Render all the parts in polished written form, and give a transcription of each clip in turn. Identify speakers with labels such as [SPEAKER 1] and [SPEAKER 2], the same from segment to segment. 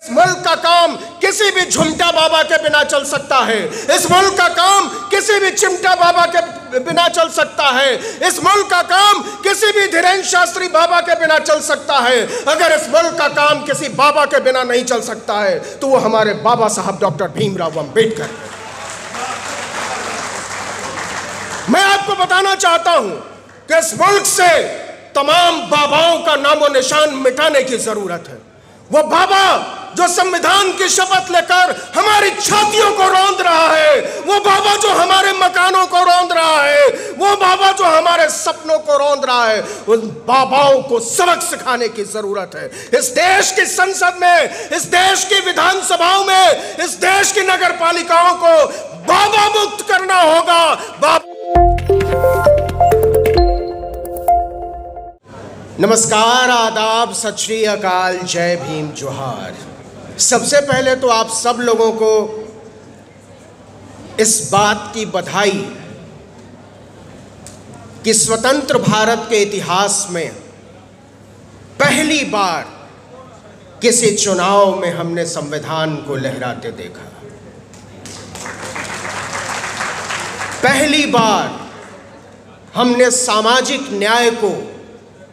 [SPEAKER 1] मुल्क का काम किसी भी झुमटा बाबा के बिना चल सकता है। इस मुल्क का काम किसी भी चिमटा बाबा के बिना चल सकता है। इस मुल्क का काम किसी भी धीरेन्द्र शास्त्री बाबा के बिना चल सकता है। अगर इस मुल्क का काम किसी बाबा के बिना नहीं चल सकता है तो वो हमारे बाबा साहब डॉक्टर भीमराव अंबेडकर। मैं आपको बताना चाहता हूं कि इस मुल्क से तमाम बाबाओं का नामो निशान मिटाने की जरूरत है। वो बाबा जो संविधान की शपथ लेकर हमारी छातियों को रौंद रहा है, वो बाबा जो हमारे मकानों को रौंद रहा है, वो बाबा जो हमारे सपनों को रौंद रहा है, उन बाबाओं को सबक सिखाने की जरूरत है। इस देश की संसद में, इस देश की विधानसभाओं में, इस देश की नगर पालिकाओं को बाबा मुक्त करना होगा। नमस्कार, आदाब, सत श्री अकाल, जय भीम, जोहार। सबसे पहले तो आप सब लोगों को इस बात की बधाई कि स्वतंत्र भारत के इतिहास में पहली बार किसी चुनाव में हमने संविधान को लहराते देखा। पहली बार हमने सामाजिक न्याय को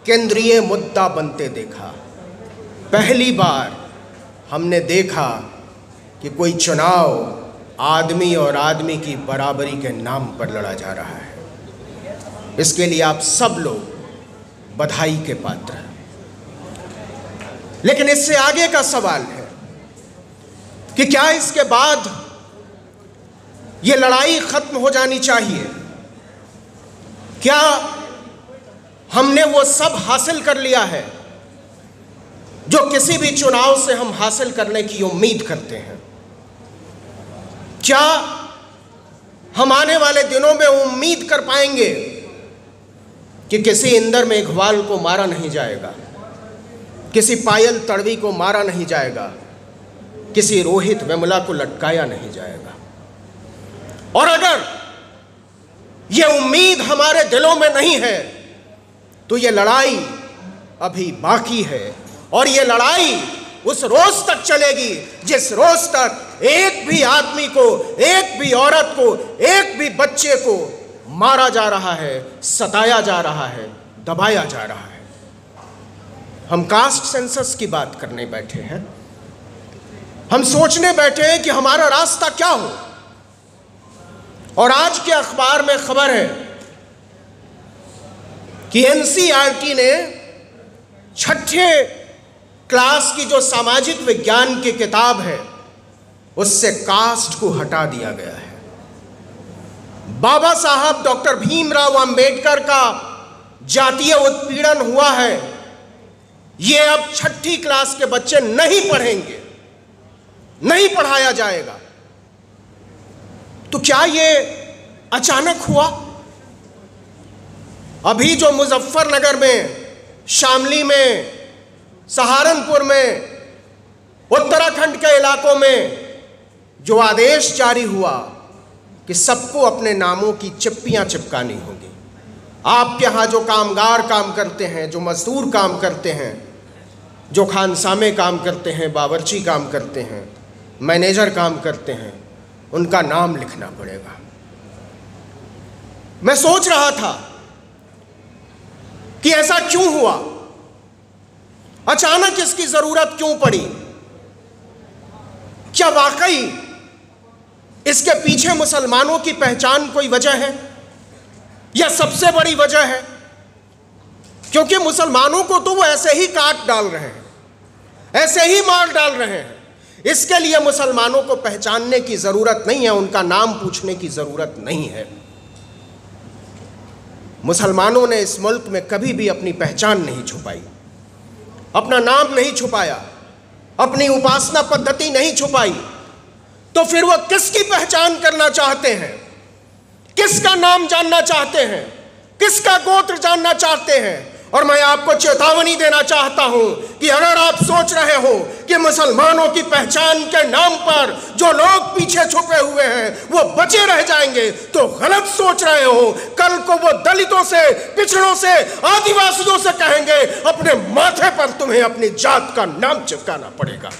[SPEAKER 1] केंद्रीय मुद्दा बनते देखा। पहली बार हमने देखा कि कोई चुनाव आदमी और आदमी की बराबरी के नाम पर लड़ा जा रहा है। इसके लिए आप सब लोग बधाई के पात्र हैं। लेकिन इससे आगे का सवाल है कि क्या इसके बाद ये लड़ाई खत्म हो जानी चाहिए? क्या हमने वो सब हासिल कर लिया है जो किसी भी चुनाव से हम हासिल करने की उम्मीद करते हैं? क्या हम आने वाले दिनों में उम्मीद कर पाएंगे कि किसी इंदर मेघवाल को मारा नहीं जाएगा, किसी पायल तड़वी को मारा नहीं जाएगा, किसी रोहित वेमुला को लटकाया नहीं जाएगा? और अगर यह उम्मीद हमारे दिलों में नहीं है तो ये लड़ाई अभी बाकी है। और ये लड़ाई उस रोज तक चलेगी जिस रोज तक एक भी आदमी को, एक भी औरत को, एक भी बच्चे को मारा जा रहा है, सताया जा रहा है, दबाया जा रहा है। हम कास्ट सेंसस की बात करने बैठे हैं। हम सोचने बैठे हैं कि हमारा रास्ता क्या हो। और आज के अखबार में खबर है कि एनसीईआरटी ने 6ठे क्लास की जो सामाजिक विज्ञान की किताब है उससे कास्ट को हटा दिया गया है। बाबा साहब डॉक्टर भीमराव अंबेडकर का जातीय उत्पीड़न हुआ है, ये अब 6ठी क्लास के बच्चे नहीं पढ़ेंगे, नहीं पढ़ाया जाएगा। तो क्या ये अचानक हुआ? अभी जो मुजफ्फरनगर में, शामली में, सहारनपुर में, उत्तराखंड के इलाकों में जो आदेश जारी हुआ कि सबको अपने नामों की चिप्पियां चिपकानी होगी। आपके यहाँ जो कामगार काम करते हैं, जो मजदूर काम करते हैं, जो खानसामे काम करते हैं, बावर्ची काम करते हैं, मैनेजर काम करते हैं, उनका नाम लिखना पड़ेगा। मैं सोच रहा था कि ऐसा क्यों हुआ, अचानक इसकी जरूरत क्यों पड़ी? क्या वाकई इसके पीछे मुसलमानों की पहचान कोई वजह है या सबसे बड़ी वजह है? क्योंकि मुसलमानों को तो वो ऐसे ही काट डाल रहे हैं, ऐसे ही मार डाल रहे हैं। इसके लिए मुसलमानों को पहचानने की जरूरत नहीं है, उनका नाम पूछने की जरूरत नहीं है। मुसलमानों ने इस मुल्क में कभी भी अपनी पहचान नहीं छुपाई, अपना नाम नहीं छुपाया, अपनी उपासना पद्धति नहीं छुपाई। तो फिर वो किसकी पहचान करना चाहते हैं? किसका नाम जानना चाहते हैं? किसका गोत्र जानना चाहते हैं? और मैं आपको चेतावनी देना चाहता हूं कि अगर आप सोच रहे हो कि मुसलमानों की पहचान के नाम पर जो लोग पीछे छुपे हुए हैं वो बचे रह जाएंगे, तो गलत सोच रहे हो। कल को वो दलितों से, पिछड़ों से, आदिवासियों से कहेंगे अपने माथे पर तुम्हें अपनी जात का नाम चिपकाना पड़ेगा।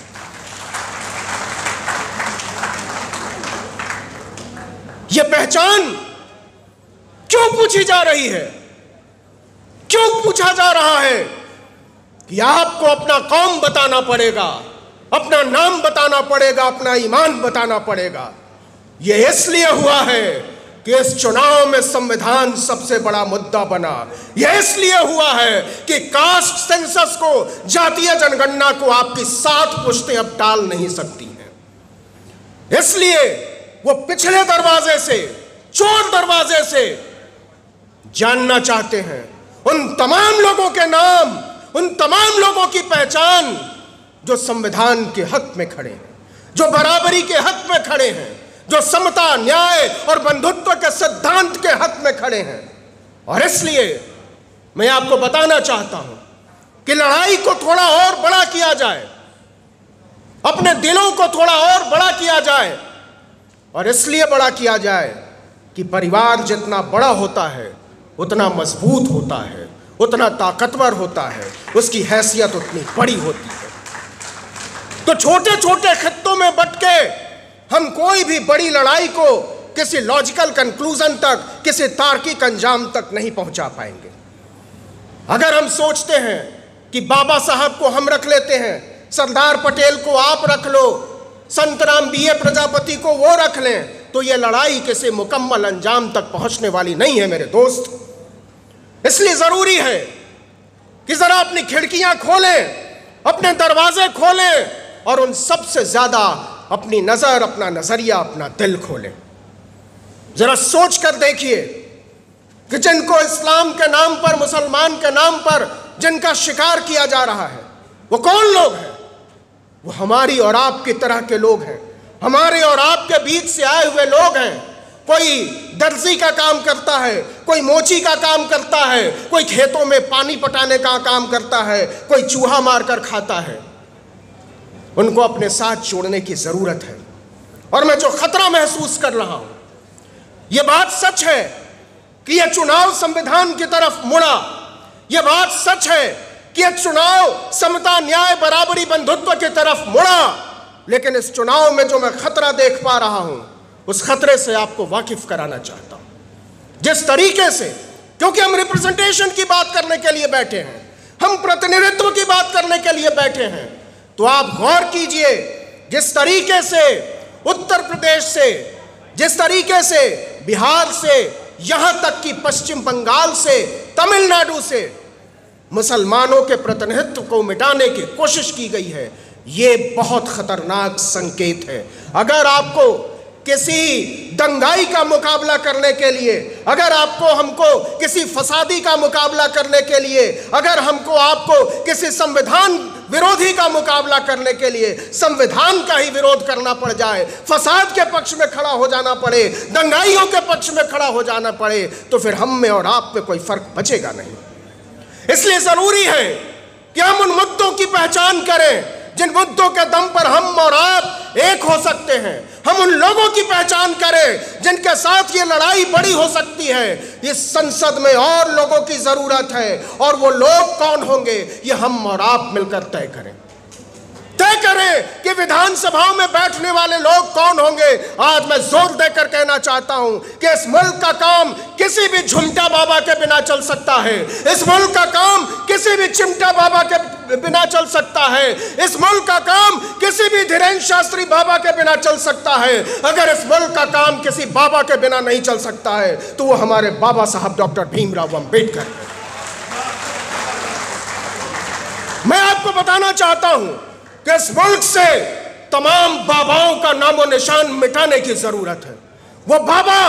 [SPEAKER 1] ये पहचान क्यों पूछी जा रही है? क्यों पूछा जा रहा है कि आपको अपना कौम बताना पड़ेगा, अपना नाम बताना पड़ेगा, अपना ईमान बताना पड़ेगा? यह इसलिए हुआ है कि इस चुनाव में संविधान सबसे बड़ा मुद्दा बना। यह इसलिए हुआ है कि कास्ट सेंसस को, जातीय जनगणना को आपकी 7 पुश्तें अब टाल नहीं सकती हैं। इसलिए वो पिछले दरवाजे से, चोर दरवाजे से जानना चाहते हैं उन तमाम लोगों के नाम, उन तमाम लोगों की पहचान जो संविधान के हक में खड़े हैं, जो बराबरी के हक में खड़े हैं, जो समता, न्याय और बंधुत्व के सिद्धांत के हक में खड़े हैं। और इसलिए मैं आपको बताना चाहता हूं कि लड़ाई को थोड़ा और बड़ा किया जाए, अपने दिलों को थोड़ा और बड़ा किया जाए। और इसलिए बड़ा किया जाए कि परिवार जितना बड़ा होता है उतना मजबूत होता है, उतना ताकतवर होता है, उसकी हैसियत उतनी बड़ी होती है। तो छोटे छोटे खित्तों में बंट के हम कोई भी बड़ी लड़ाई को किसी लॉजिकल कंक्लूजन तक, किसी तार्किक अंजाम तक नहीं पहुंचा पाएंगे। अगर हम सोचते हैं कि बाबा साहब को हम रख लेते हैं, सरदार पटेल को आप रख लो, संतराम बीए प्रजापति को वो रख लें, तो ये लड़ाई किसी मुकम्मल अंजाम तक पहुंचने वाली नहीं है मेरे दोस्त। इसलिए जरूरी है कि जरा अपनी खिड़कियां खोलें, अपने दरवाजे खोलें और उन सबसे ज्यादा अपनी नजर, अपना नजरिया, अपना दिल खोलें। जरा सोच कर देखिए कि जिनको इस्लाम के नाम पर, मुसलमान के नाम पर जिनका शिकार किया जा रहा है, वो कौन लोग हैं? वो हमारी और आपकी तरह के लोग हैं, हमारे और आपके बीच से आए हुए लोग हैं। कोई दर्जी का काम करता है, कोई मोची का काम करता है, कोई खेतों में पानी पटाने का काम करता है, कोई चूहा मारकर खाता है। उनको अपने साथ जोड़ने की जरूरत है। और मैं जो खतरा महसूस कर रहा हूं, यह बात सच है कि यह चुनाव संविधान की तरफ मुड़ा। यह बात सच है कि यह चुनाव समता, न्याय, बराबरी, बंधुत्व की तरफ मुड़ा। लेकिन इस चुनाव में जो मैं खतरा देख पा रहा हूं, उस खतरे से आपको वाकिफ कराना चाहता हूं। जिस तरीके से, क्योंकि हम रिप्रेजेंटेशन की बात करने के लिए बैठे हैं, हम प्रतिनिधित्व की बात करने के लिए बैठे हैं, तो आप गौर कीजिए जिस तरीके से उत्तर प्रदेश से, जिस तरीके से बिहार से, यहां तक कि पश्चिम बंगाल से, तमिलनाडु से मुसलमानों के प्रतिनिधित्व को मिटाने की कोशिश की गई है, ये बहुत खतरनाक संकेत है। अगर आपको किसी दंगाई का मुकाबला करने के लिए, अगर आपको हमको किसी फसादी का मुकाबला करने के लिए, अगर हमको आपको किसी संविधान विरोधी का मुकाबला करने के लिए संविधान का ही विरोध करना पड़ जाए, फसाद के पक्ष में खड़ा हो जाना पड़े, दंगाइयों के पक्ष में खड़ा हो जाना पड़े, तो फिर हम में और आप में कोई फर्क बचेगा नहीं। इसलिए जरूरी है कि हम उन मुद्दों की पहचान करें जिन मुद्दों के दम पर हम और आप एक हो सकते हैं। हम उन लोगों की पहचान करें जिनके साथ ये लड़ाई बड़ी हो सकती है। इस संसद में और लोगों की जरूरत है, और वो लोग कौन होंगे ये हम और आप मिलकर तय करें कि विधानसभाओं में बैठने वाले लोग कौन होंगे। आज मैं जोर देकर कहना चाहता हूं कि इस मुल्क का काम किसी भी झुमटा बाबा के बिना चल सकता है। इस मुल्क का काम किसी भी चिमटा बाबा के बिना चल सकता है। इस मुल्क का काम किसी भी धीरेन्द्र शास्त्री बाबा के बिना चल सकता है। अगर इस मुल्क का काम किसी बाबा के बिना नहीं चल सकता है तो वो हमारे बाबा साहब डॉक्टर भीमराव अंबेडकर हैं। मैं आपको बताना चाहता हूं कि इस मुल्क से तमाम बाबाओं का नामो निशान मिटाने की जरूरत है। वो बाबा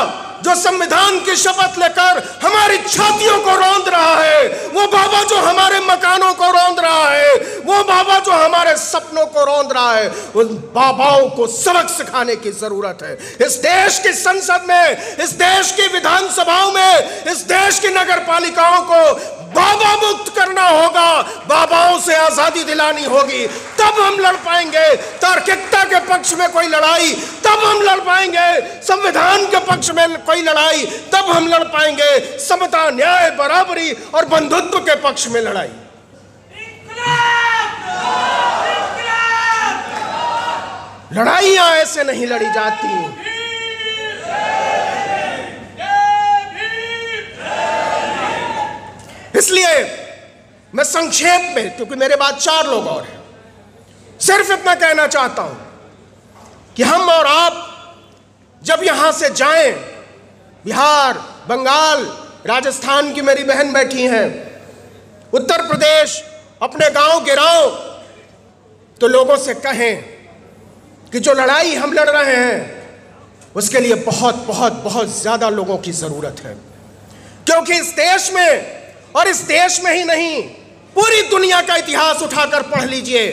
[SPEAKER 1] जो संविधान की शपथ लेकर हमारी छातियों को रौंद रहा है, वो बाबा जो हमारे मकानों को रौंद रहा है, वो बाबा जो हमारे सपनों को रौंद रहा है, उन बाबाओं को सबक सिखाने की जरूरत है। इस देश की संसद में, इस देश की विधानसभाओं में, इस देश की नगर पालिकाओं को बाबा मुक्त करना होगा, बाबाओं से आजादी दिलानी होगी, तब हम लड़ पाएंगे। तार्किकता के पक्ष में कोई लड़ाई तब हम लड़ पाएंगे, संविधान के पक्ष में कोई लड़ाई तब हम लड़ पाएंगे, समता, न्याय, बराबरी और बंधुत्व के पक्ष में लड़ाई। लड़ाइयां ऐसे नहीं लड़ी जाती। इसलिए मैं संक्षेप में, क्योंकि मेरे बाद 4 लोग और हैं, सिर्फ इतना कहना चाहता हूं कि हम और आप जब यहां से जाएं, बिहार, बंगाल, राजस्थान की मेरी बहन बैठी हैं, उत्तर प्रदेश, अपने गांव गिराओ, तो लोगों से कहें कि जो लड़ाई हम लड़ रहे हैं उसके लिए बहुत बहुत बहुत ज्यादा लोगों की जरूरत है। क्योंकि इस देश में, और इस देश में ही नहीं, पूरी दुनिया का इतिहास उठाकर पढ़ लीजिए,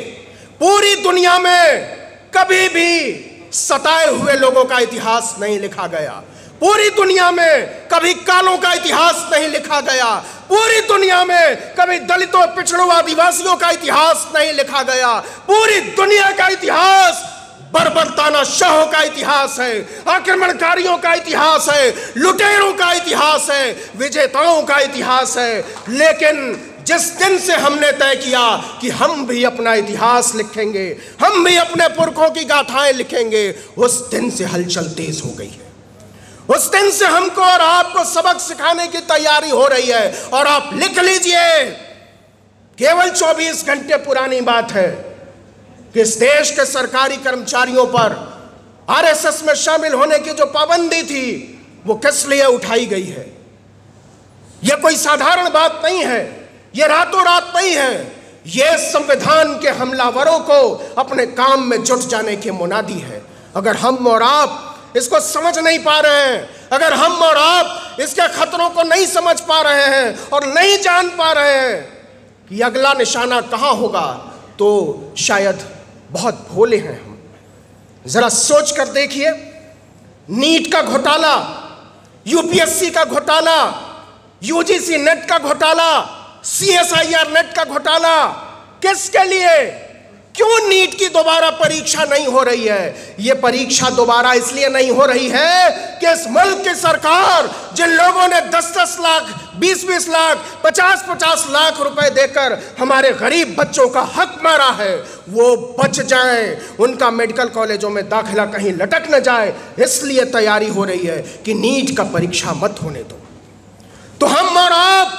[SPEAKER 1] पूरी दुनिया में कभी भी सताए हुए लोगों का इतिहास नहीं लिखा गया, पूरी दुनिया में कभी कालों का इतिहास नहीं लिखा गया, पूरी दुनिया में कभी दलितों, पिछड़ों, आदिवासियों का इतिहास नहीं लिखा गया। पूरी दुनिया का इतिहास बर्बरताना शाहों का इतिहास है, आक्रमणकारियों का इतिहास है, लुटेरों का इतिहास है, विजेताओं का इतिहास है। लेकिन जिस दिन से हमने तय किया कि हम भी अपना इतिहास लिखेंगे, हम भी अपने पुरखों की गाथाएं लिखेंगे, उस दिन से हलचल तेज हो गई है। उस दिन से हमको और आपको सबक सिखाने की तैयारी हो रही है। और आप लिख लीजिए, केवल 24 घंटे पुरानी बात है कि इस देश के सरकारी कर्मचारियों पर आरएसएस में शामिल होने की जो पाबंदी थी वो किस लिए उठाई गई है। यह कोई साधारण बात नहीं है, यह रातों रात नहीं है, यह संविधान के हमलावरों को अपने काम में जुट जाने की मुनादी है। अगर हम और आप इसको समझ नहीं पा रहे हैं, अगर हम और आप इसके खतरों को नहीं समझ पा रहे हैं और नहीं जान पा रहे हैं कि अगला निशाना कहां होगा, तो शायद बहुत भोले हैं हम। जरा सोच कर देखिए, नीट का घोटाला, यूपीएससी का घोटाला, यूजीसी नेट का घोटाला, सीएसआईआर नेट का घोटाला, किसके लिए? क्यों नीट की दोबारा परीक्षा नहीं हो रही है? यह परीक्षा दोबारा इसलिए नहीं हो रही है कि इस मुल्क की सरकार, जिन लोगों ने 10-10 लाख, 20-20 लाख, 50-50 लाख रुपए देकर हमारे गरीब बच्चों का हक मारा है, वो बच जाएं, उनका मेडिकल कॉलेजों में दाखिला कहीं लटक न जाए, इसलिए तैयारी हो रही है कि नीट का परीक्षा मत होने दो। तो हम और आप,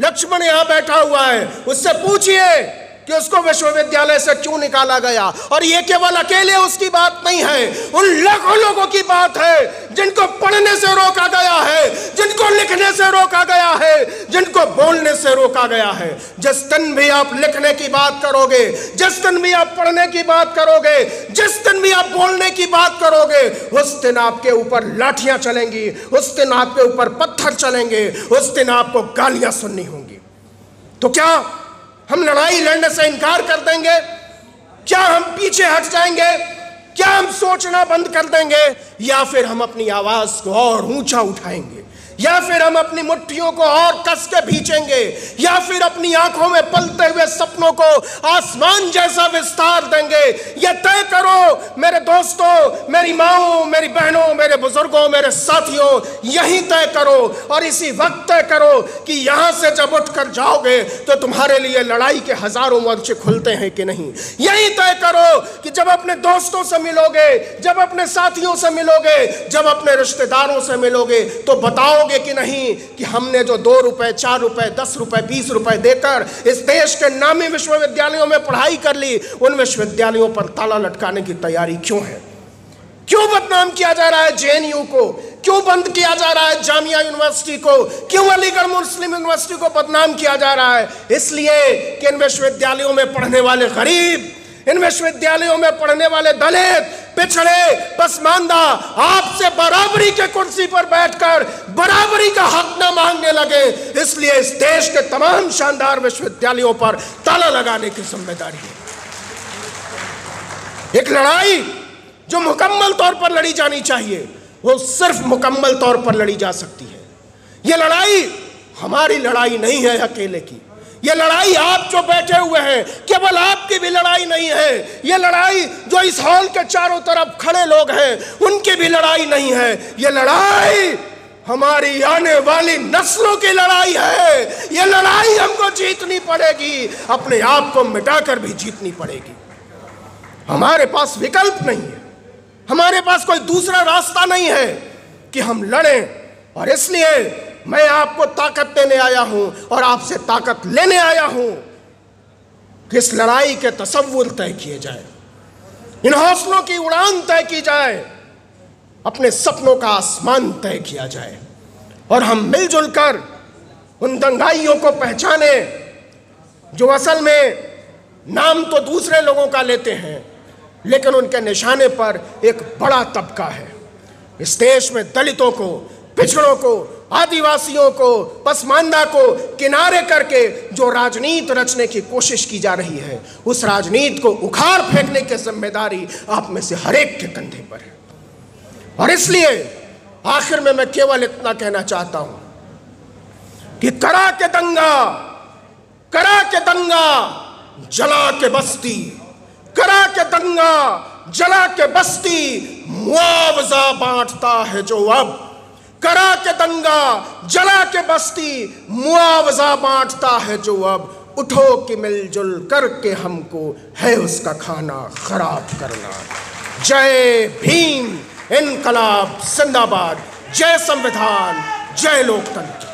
[SPEAKER 1] लक्ष्मण यहां बैठा हुआ है, उससे पूछिए कि उसको विश्वविद्यालय से क्यों निकाला गया। और ये केवल अकेले उसकी बात नहीं है, उन लाखों लोगों की बात है जिनको पढ़ने से रोका गया है, जिनको लिखने से रोका गया है, जिनको बोलने से रोका गया है। जिस दिन भी आप लिखने की बात करोगे, जिस दिन भी आप पढ़ने की बात करोगे, जिस दिन भी आप बोलने की बात करोगे, उस दिन आपके ऊपर लाठियां चलेंगी, उस दिन आपके ऊपर पत्थर चलेंगे, उस दिन आपको गालियां सुननी होंगी। तो क्या हम लड़ाई लड़ने से इनकार कर देंगे? क्या हम पीछे हट जाएंगे? क्या हम सोचना बंद कर देंगे? या फिर हम अपनी आवाज को और ऊंचा उठाएंगे? या फिर हम अपनी मुट्ठियों को और कस के भींचेंगे? या फिर अपनी आंखों में पलते हुए सपनों को आसमान जैसा विस्तार देंगे? यह तय करो मेरे दोस्तों, मेरी माओ, मेरी बहनों, मेरे बुजुर्गों, मेरे साथियों, यही तय करो। और इसी वक्त तय करो कि यहां से जब उठकर जाओगे तो तुम्हारे लिए लड़ाई के हजारों मोर्चे खुलते हैं कि नहीं। यही तय करो कि जब अपने दोस्तों से मिलोगे, जब अपने साथियों से मिलोगे, जब अपने रिश्तेदारों से मिलोगे, तो बताओगे कि नहीं कि हमने जो 2 रुपए, 4 रुपए, 10 रुपए, 20 रुपए देकर इस देश के नामी विश्वविद्यालयों में पढ़ाई कर ली, उन विश्वविद्यालयों पर ताला लटकाने की तैयारी क्यों है? क्यों बदनाम किया जा रहा है जेएनयू को? क्यों बंद किया जा रहा है जामिया यूनिवर्सिटी को? क्यों अलीगढ़ मुस्लिम यूनिवर्सिटी को बदनाम किया जा रहा है? इसलिए कि इन विश्वविद्यालयों में पढ़ने वाले गरीब, इन विश्वविद्यालयों में पढ़ने वाले दलित, पिछड़े, पसमानदा आपसे बराबरी के कुर्सी पर बैठकर बराबरी का हक न मांगने लगे। इसलिए इस देश के तमाम शानदार विश्वविद्यालयों पर ताला लगाने की जिम्मेदारी है। एक लड़ाई जो मुकम्मल तौर पर लड़ी जानी चाहिए, वो सिर्फ मुकम्मल तौर पर लड़ी जा सकती है। यह लड़ाई हमारी लड़ाई नहीं है अकेले की। ये लड़ाई आप जो बैठे हुए हैं, केवल आपकी भी लड़ाई नहीं है। ये लड़ाई जो इस हॉल के चारों तरफ खड़े लोग हैं, उनकी भी लड़ाई नहीं है। ये लड़ाई हमारी आने वाली नस्लों की लड़ाई है। ये लड़ाई हमको जीतनी पड़ेगी, अपने आप को मिटाकर भी जीतनी पड़ेगी। हमारे पास विकल्प नहीं है, हमारे पास कोई दूसरा रास्ता नहीं है कि हम लड़ें। और इसलिए मैं आपको ताकत देने आया हूं और आपसे ताकत लेने आया हूं कि इस लड़ाई के तसव्वुर तय किए जाए, इन हौसलों की उड़ान तय की जाए, अपने सपनों का आसमान तय किया जाए और हम मिलजुल कर उन दंगाइयों को पहचाने जो असल में नाम तो दूसरे लोगों का लेते हैं लेकिन उनके निशाने पर एक बड़ा तबका है। इस देश में दलितों को, पिछड़ों को, आदिवासियों को, पसमानदा को किनारे करके जो राजनीति रचने की कोशिश की जा रही है, उस राजनीति को उखाड़ फेंकने की जिम्मेदारी आप में से हर एक के कंधे पर है। और इसलिए आखिर में मैं केवल इतना कहना चाहता हूं कि करा के दंगा जला के बस्ती, करा के दंगा जला के बस्ती, मुआवजा बांटता है जो अब, करा के दंगा जला के बस्ती, मुआवजा बांटता है जो अब, उठो कि मिलजुल करके हमको है उसका खाना खराब करना। जय भीम, इनकलाब जिंदाबाद, जय संविधान, जय लोकतंत्र।